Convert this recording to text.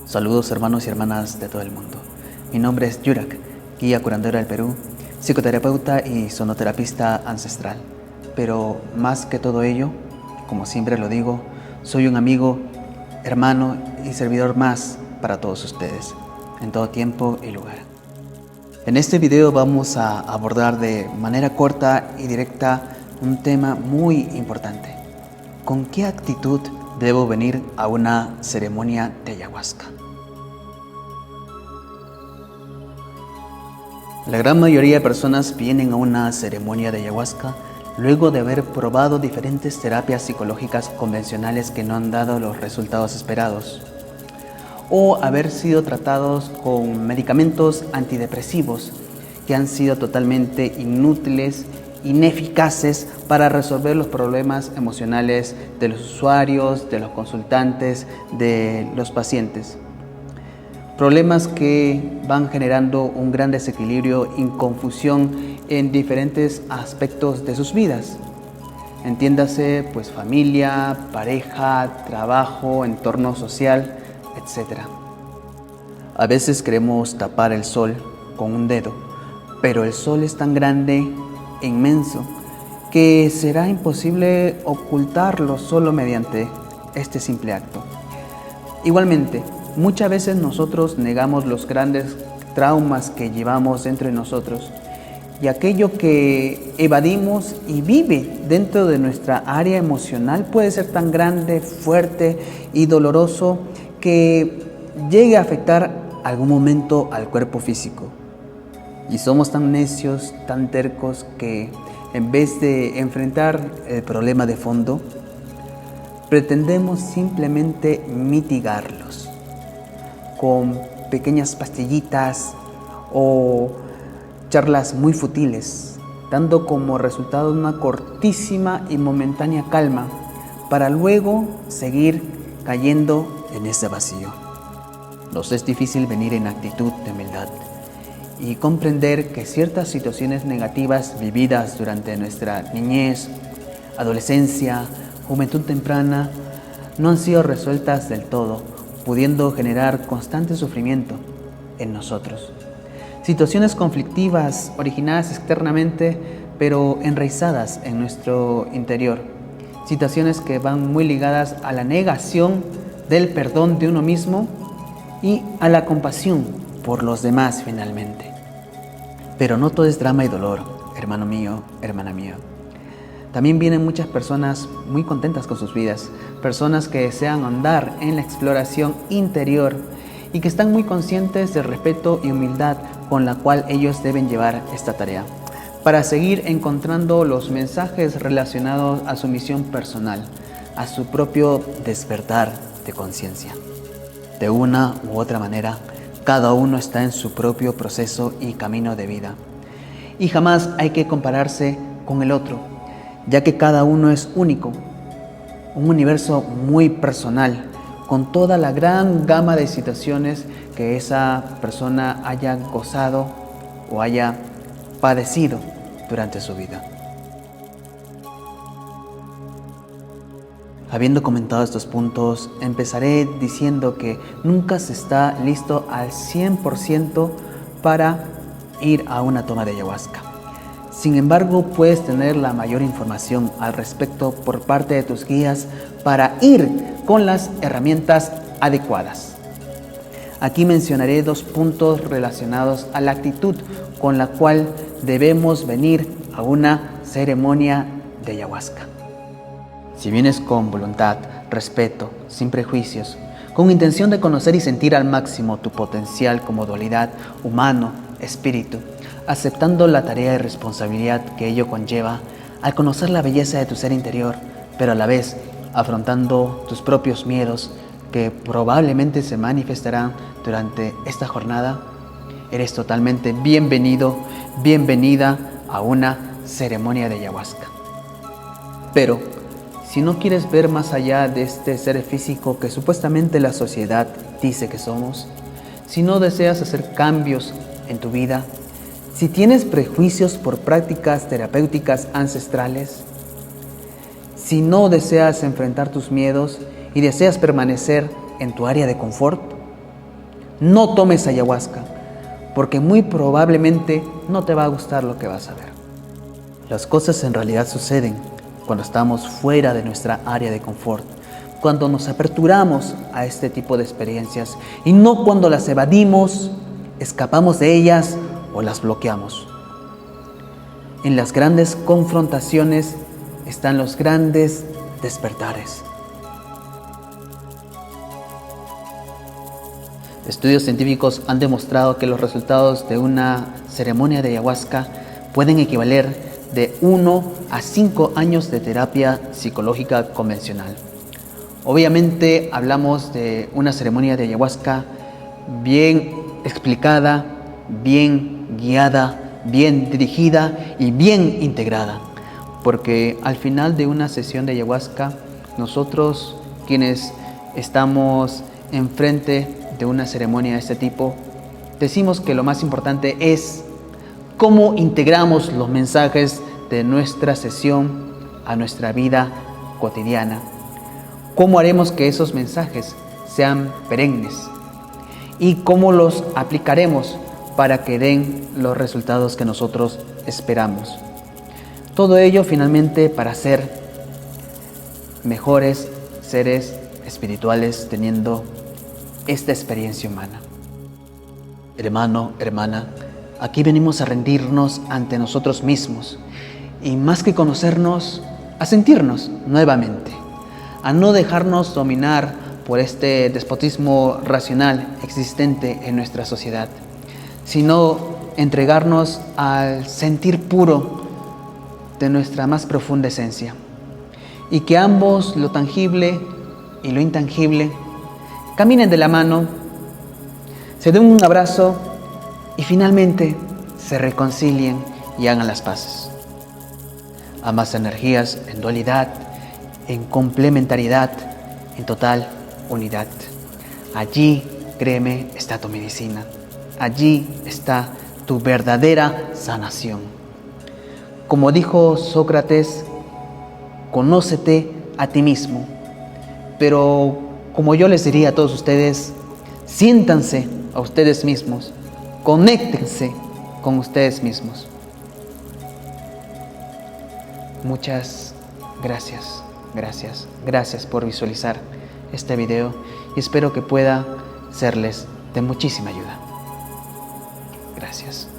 Saludos hermanos y hermanas de todo el mundo. Mi nombre es Yurak, guía curandero del Perú, psicoterapeuta y sonoterapista ancestral. Pero más que todo ello, como siempre lo digo, soy un amigo, hermano y servidor más para todos ustedes, en todo tiempo y lugar. En este video vamos a abordar de manera corta y directa un tema muy importante. ¿Con qué actitud debo venir a una ceremonia de ayahuasca? La gran mayoría de personas vienen a una ceremonia de ayahuasca luego de haber probado diferentes terapias psicológicas convencionales que no han dado los resultados esperados, o haber sido tratados con medicamentos antidepresivos que han sido totalmente inútiles, ineficaces para resolver los problemas emocionales de los usuarios, de los consultantes, de los pacientes. Problemas que van generando un gran desequilibrio y confusión en diferentes aspectos de sus vidas. Entiéndase, pues familia, pareja, trabajo, entorno social, etc. A veces queremos tapar el sol con un dedo, pero el sol es tan grande e inmenso que será imposible ocultarlo solo mediante este simple acto. Igualmente, muchas veces nosotros negamos los grandes traumas que llevamos dentro de nosotros y aquello que evadimos y vive dentro de nuestra área emocional puede ser tan grande, fuerte y doloroso que llegue a afectar algún momento al cuerpo físico. Y somos tan necios, tan tercos que en vez de enfrentar el problema de fondo, pretendemos simplemente mitigarlos con pequeñas pastillitas o charlas muy futiles, dando como resultado una cortísima y momentánea calma para luego seguir cayendo en ese vacío. Nos es difícil venir en actitud de humildad y comprender que ciertas situaciones negativas vividas durante nuestra niñez, adolescencia, juventud temprana, no han sido resueltas del todo, pudiendo generar constante sufrimiento en nosotros. Situaciones conflictivas originadas externamente, pero enraizadas en nuestro interior. Situaciones que van muy ligadas a la negación del perdón de uno mismo y a la compasión por los demás finalmente. Pero no todo es drama y dolor, hermano mío, hermana mía. También vienen muchas personas muy contentas con sus vidas, personas que desean andar en la exploración interior y que están muy conscientes del respeto y humildad con la cual ellos deben llevar esta tarea, para seguir encontrando los mensajes relacionados a su misión personal, a su propio despertar de conciencia. De una u otra manera, cada uno está en su propio proceso y camino de vida. Y jamás hay que compararse con el otro, ya que cada uno es único, un universo muy personal, con toda la gran gama de situaciones que esa persona haya gozado o haya padecido durante su vida. Habiendo comentado estos puntos, empezaré diciendo que nunca se está listo al 100% para ir a una toma de ayahuasca. Sin embargo, puedes tener la mayor información al respecto por parte de tus guías para ir con las herramientas adecuadas. Aquí mencionaré 2 puntos relacionados a la actitud con la cual debemos venir a una ceremonia de ayahuasca. Si vienes con voluntad, respeto, sin prejuicios, con intención de conocer y sentir al máximo tu potencial como dualidad humano, espíritu, aceptando la tarea y responsabilidad que ello conlleva, al conocer la belleza de tu ser interior, pero a la vez afrontando tus propios miedos que probablemente se manifestarán durante esta jornada, eres totalmente bienvenido, bienvenida a una ceremonia de ayahuasca. Pero si no quieres ver más allá de este ser físico que supuestamente la sociedad dice que somos, si no deseas hacer cambios en tu vida, si tienes prejuicios por prácticas terapéuticas ancestrales, si no deseas enfrentar tus miedos y deseas permanecer en tu área de confort, no tomes ayahuasca, porque muy probablemente no te va a gustar lo que vas a ver. Las cosas en realidad suceden cuando estamos fuera de nuestra área de confort, cuando nos aperturamos a este tipo de experiencias y no cuando las evadimos, escapamos de ellas o las bloqueamos. En las grandes confrontaciones están los grandes despertares. Estudios científicos han demostrado que los resultados de una ceremonia de ayahuasca pueden equivaler de 1 a 5 años de terapia psicológica convencional. Obviamente hablamos de una ceremonia de ayahuasca bien explicada, bien guiada, bien dirigida y bien integrada, porque al final de una sesión de ayahuasca, nosotros quienes estamos enfrente de una ceremonia de este tipo, decimos que lo más importante es cómo integramos los mensajes de nuestra sesión a nuestra vida cotidiana. ¿Cómo haremos que esos mensajes sean perennes? ¿Y cómo los aplicaremos para que den los resultados que nosotros esperamos? Todo ello finalmente para ser mejores seres espirituales teniendo esta experiencia humana. Hermano, hermana, aquí venimos a rendirnos ante nosotros mismos y más que conocernos, a sentirnos nuevamente, a no dejarnos dominar por este despotismo racional existente en nuestra sociedad, sino entregarnos al sentir puro de nuestra más profunda esencia y que ambos, lo tangible y lo intangible, caminen de la mano, se den un abrazo y finalmente se reconcilien y hagan las paces. Ambas energías en dualidad, en complementariedad, en total unidad. Allí, créeme, está tu medicina. Allí está tu verdadera sanación. Como dijo Sócrates, conócete a ti mismo. Pero como yo les diría a todos ustedes, siéntanse a ustedes mismos, conéctense con ustedes mismos. Muchas gracias por visualizar este video y espero que pueda serles de muchísima ayuda. Gracias.